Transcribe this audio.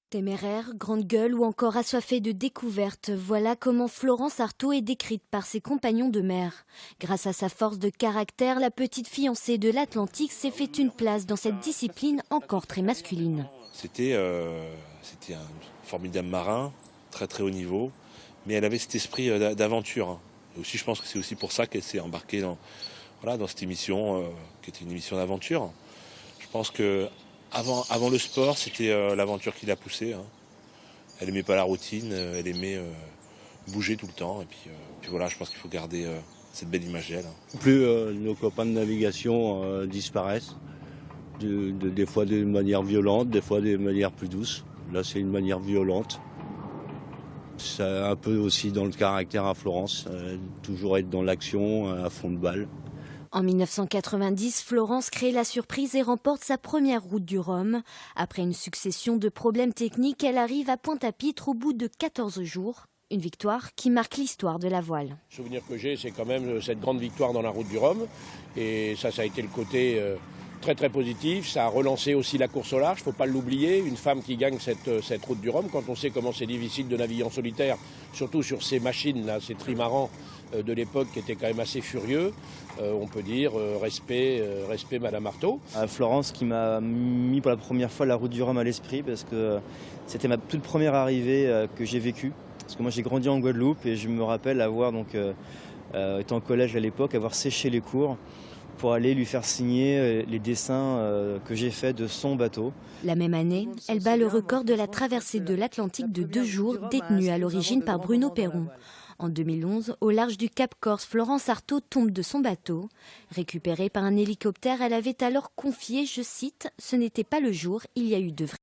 Téméraire, grande gueule ou encore assoiffée de découvertes, voilà comment Florence Artaud est décrite par ses compagnons de mer. Grâce à sa force de caractère, la petite fiancée de l'Atlantique s'est fait une place dans cette discipline encore très masculine. C'était un formidable marin, très très haut niveau, mais elle avait cet esprit d'aventure. Et aussi, je pense que c'est aussi pour ça qu'elle s'est embarquée dans cette émission, qui était une émission d'aventure. Je pense que avant le sport, c'était l'aventure qui l'a poussée. Elle aimait pas la routine, elle aimait bouger tout le temps. Et puis voilà, je pense qu'il faut garder cette belle image d'elle. Plus nos copains de navigation disparaissent, des fois de manière violente, des fois de manière plus douce. Là, c'est une manière violente. C'est un peu aussi dans le caractère à Florence, toujours être dans l'action, à fond de balle. En 1990, Florence crée la surprise et remporte sa première route du Rhum. Après une succession de problèmes techniques, elle arrive à Pointe-à-Pitre au bout de 14 jours. Une victoire qui marque l'histoire de la voile. Le souvenir que j'ai, c'est quand même cette grande victoire dans la route du Rhum. Et ça a été le côté très très positif. Ça a relancé aussi la course au large, il ne faut pas l'oublier. Une femme qui gagne cette route du Rhum, quand on sait comment c'est difficile de naviguer en solitaire, surtout sur ces machines-là, ces trimarans de l'époque qui étaient quand même assez furieux. On peut dire respect Madame Artaud. Florence qui m'a mis pour la première fois la route du Rhum à l'esprit parce que c'était ma toute première arrivée que j'ai vécue. Parce que moi j'ai grandi en Guadeloupe et je me rappelle avoir, étant au collège à l'époque, avoir séché les cours pour aller lui faire signer les dessins que j'ai faits de son bateau. La même année, elle bat le record de la traversée de l'Atlantique de 2 jours, détenue à l'origine par Bruno Perron. En 2011, au large du Cap Corse, Florence Artaud tombe de son bateau. Récupérée par un hélicoptère, elle avait alors confié, je cite, « Ce n'était pas le jour, il y a eu de vrais